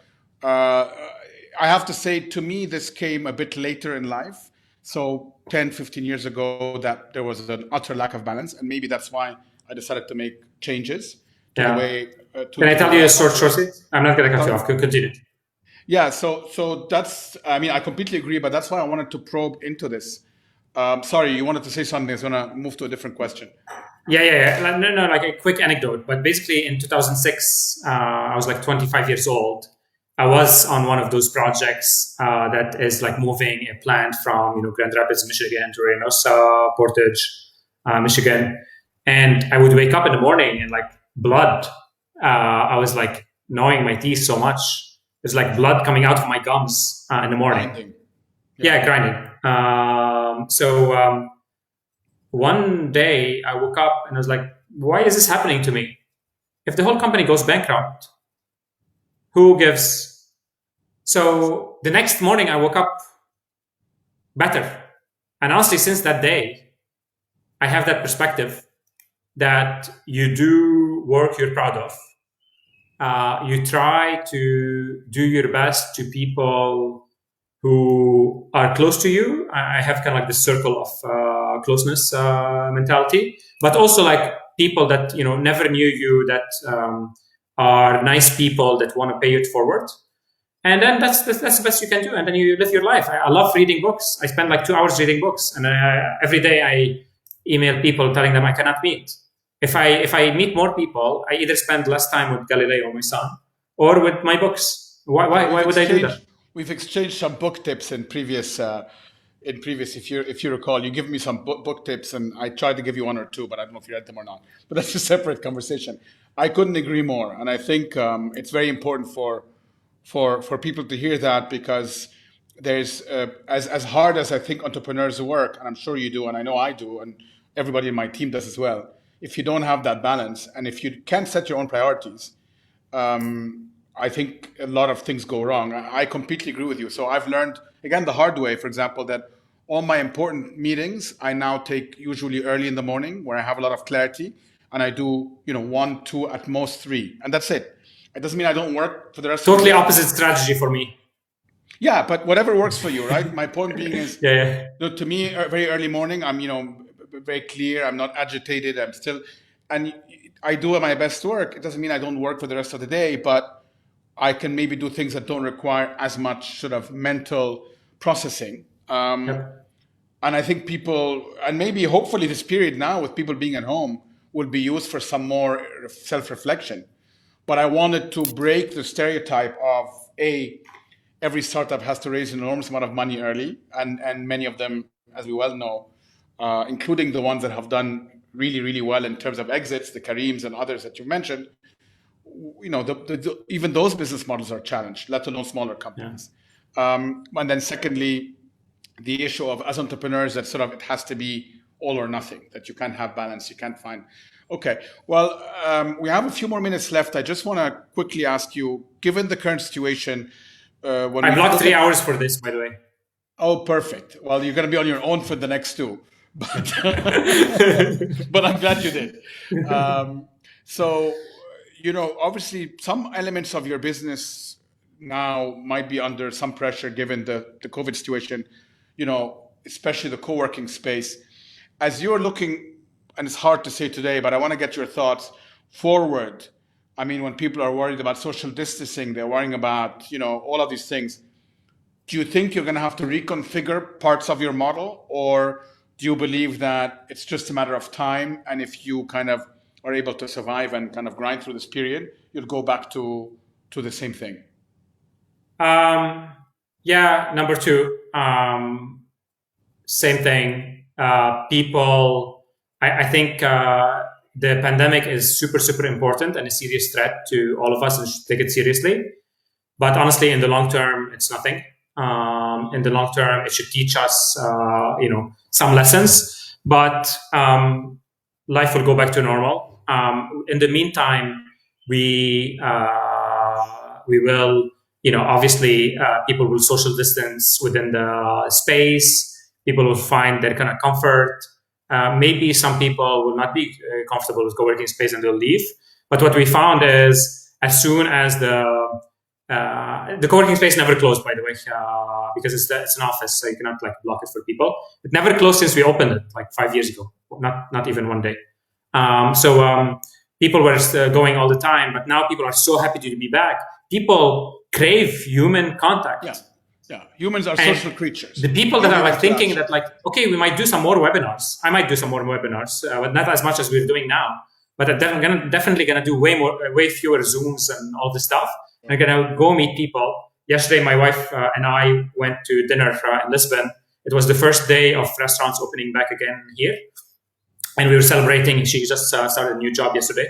I have to say, to me, this came a bit later in life. So 10, 15 years ago, that there was an utter lack of balance. And maybe that's why I decided to make changes to the way. Can I tell you a short story? I'm not going to cut you off. Continue. Yeah, so that's, I completely agree, but that's why I wanted to probe into this. Sorry, you wanted to say something. I was going to move to a different question. Yeah. No, like a quick anecdote. But basically in 2006, I was like 25 years old. I was on one of those projects that is like moving a plant from Grand Rapids, Michigan to Reynosa, Portage, Michigan, and I would wake up in the morning and like blood. I was like gnawing my teeth so much. There's like blood coming out of my gums in the morning. Grinding. Yeah, grinding. So one day I woke up and I was like, why is this happening to me? If the whole company goes bankrupt, who gives? So the next morning I woke up better. And honestly, since that day, I have that perspective that you do work you're proud of. You try to do your best to people who are close to you. I have kind of like this circle of closeness mentality, but also like people that never knew you, that are nice people that want to pay it forward. And then that's the best you can do. And then you live your life. I love reading books. I spend like 2 hours reading books, and every day I email people telling them I cannot meet. If I meet more people, I either spend less time with Galileo, my son, or with my books. Why would I do that? We've exchanged some book tips in previous. If you recall, you give me some book tips, and I tried to give you one or two, but I don't know if you read them or not. But that's a separate conversation. I couldn't agree more, and I think it's very important for people to hear that, because there's as hard as I think entrepreneurs work, and I'm sure you do, and I know I do, and everybody in my team does as well. If you don't have that balance, and if you can't set your own priorities, I think a lot of things go wrong. I completely agree with you. So I've learned, again, the hard way, for example, that all my important meetings I now take usually early in the morning, where I have a lot of clarity, and I do 1, 2, at most 3, and that's it. It doesn't mean I don't work for the rest. Totally opposite strategy for me. Yeah, but whatever works for you, right? My point being is, yeah. To me, very early morning, I'm very clear. I'm not agitated. I'm still, and I do my best work. It doesn't mean I don't work for the rest of the day, but I can maybe do things that don't require as much sort of mental processing. Yep. And I think people, and maybe hopefully this period now with people being at home will be used for some more self-reflection. But I wanted to break the stereotype of every startup has to raise an enormous amount of money early, and many of them, as we well know, including the ones that have done really, really well in terms of exits, the Kareems and others that you mentioned, even those business models are challenged, let alone smaller companies. Yeah. And then secondly, the issue of, as entrepreneurs, that sort of it has to be all or nothing, that you can't have balance, you can't find. Okay, well, we have a few more minutes left. I just want to quickly ask you, given the current situation, I blocked 3 hours for this, by the way. Oh, perfect. Well, you're going to be on your own for the next 2, but but I'm glad you did. So, obviously, some elements of your business now might be under some pressure given the COVID situation. Especially the co-working space. As you're looking, and it's hard to say today, but I want to get your thoughts forward. I mean, when people are worried about social distancing, they're worrying about, all of these things. Do you think you're going to have to reconfigure parts of your model, or do you believe that it's just a matter of time, and if you kind of are able to survive and kind of grind through this period, you'll go back to the same thing? Yeah, number 2, same thing. People, I think the pandemic is super, super important and a serious threat to all of us, and should take it seriously. But honestly, in the long term, it's nothing. In the long term, it should teach us, some lessons. But life will go back to normal. In the meantime, we will, obviously, people will social distance within the space. People will find their kind of comfort. Maybe some people will not be comfortable with co-working space and they'll leave. But what we found is, as soon as the co-working space never closed, by the way, because it's an office, so you cannot block it for people. It never closed since we opened it 5 years ago, not even one day. So people were going all the time, but now people are so happy to be back. People crave human contact. Yeah, humans are social creatures. The people that are thinking that okay, we might do some more webinars. I might do some more webinars, but not as much as we're doing now. But I'm definitely gonna do way fewer Zooms and all this stuff. I'm gonna go meet people. Yesterday, my wife and I went to dinner in Lisbon. It was the first day of restaurants opening back again here, and we were celebrating. She just started a new job yesterday,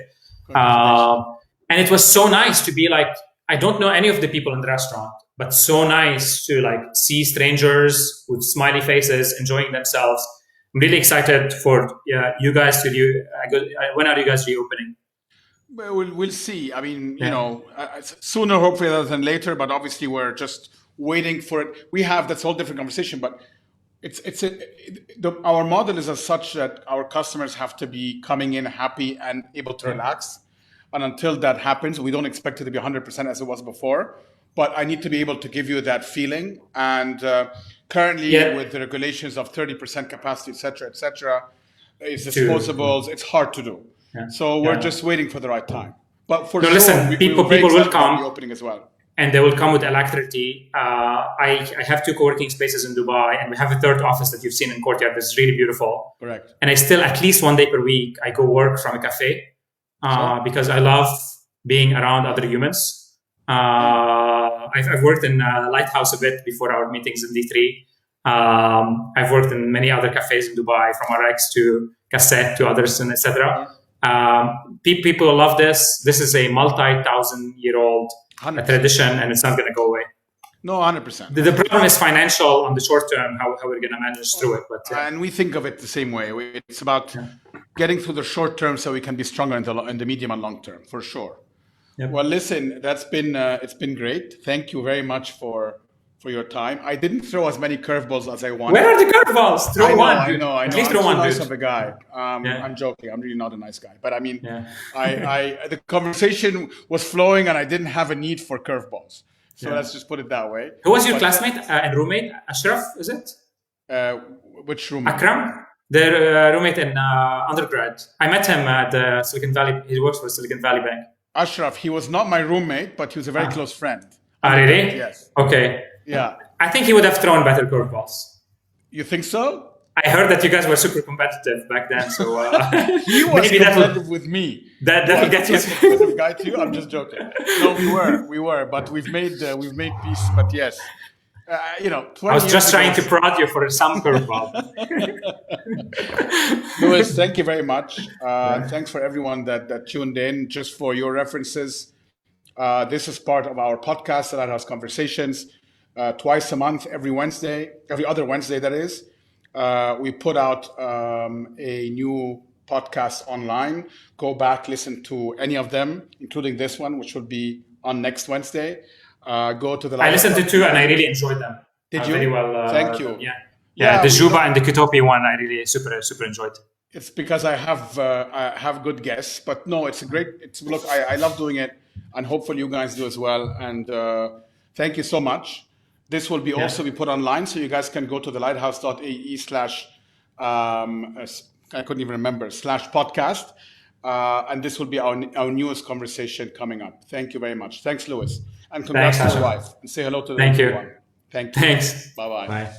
and it was so nice to be like, I don't know any of the people in the restaurant, but so nice to like see strangers with smiley faces enjoying themselves. I'm really excited for you guys to when are you guys reopening? We'll see. I mean, you know, sooner hopefully rather than later, but obviously we're just waiting for it. That's a whole different conversation, but our model is as such that our customers have to be coming in happy and able to relax. And until that happens, we don't expect it to be 100% as it was before, but I need to be able to give you that feeling. And currently with the regulations of 30% capacity, et cetera, it's disposables, it's hard to do. Yeah. So we're just waiting for the right time. But for sure, listen, people will come. The opening as well. And they will come with alacrity. I have 2 co-working spaces in Dubai, and we have a 3rd office that you've seen in Courtyard that's really beautiful. Correct. And I still, at least 1 day per week, I go work from a cafe because I love being around other humans. I've worked in Lighthouse a bit before our meetings in D3. I've worked in many other cafes in Dubai, from RX to Cassette to others, and etc. People love this. This is a multi-thousand-year-old tradition, and it's not going to go away. No, 100%. The problem is financial on the short term, how we're going to manage through it. But and we think of it the same way. It's about getting through the short term so we can be stronger in the medium and long term, for sure. Yep. Well, listen, it's been great. Thank you very much for your time. I didn't throw as many curveballs as I wanted. Where are the curveballs? Throw one. I know. At least throw I'm one, too nice dude. of a guy. I'm joking. I'm really not a nice guy. But I mean, the conversation was flowing and I didn't have a need for curveballs. So let's just put it that way. Who was your classmate and roommate? Ashraf, is it? Which roommate? Akram? The roommate in undergrad. I met him at Silicon Valley. He works for Silicon Valley Bank. Ashraf, he was not my roommate, but he was a very close friend. Really? Yes. Okay. Yeah. I think he would have thrown better curveballs. You think so? I heard that you guys were super competitive back then, so he was competitive with me. That'll get you. Competitive guy to you? I'm just joking. No, we were, but we've made peace. But yes, I was just trying to prod you for some curveball. Louis, thank you very much. Thanks for everyone that tuned in. Just for your references, this is part of our podcast, Lighthouse Conversations. Twice a month, every other Wednesday, that is. We put out a new podcast online. Go back, listen to any of them, including this one, which will be on next Wednesday. Go to the. I listened to 2 and I really enjoyed them. Did you? Very well. Thank you. Yeah. The Juba and the Kitopi one, I really super enjoyed. It's because I have good guests, but no, it's a great. Look, I love doing it, and hopefully you guys do as well. And thank you so much. This will be also be put online, so you guys can go to the lighthouse.ae / I couldn't even remember /podcast, and this will be our newest conversation coming up. Thank you very much. Thanks, Louis, and congrats to your wife. And say hello to everyone. Thank you. Thanks. Bye.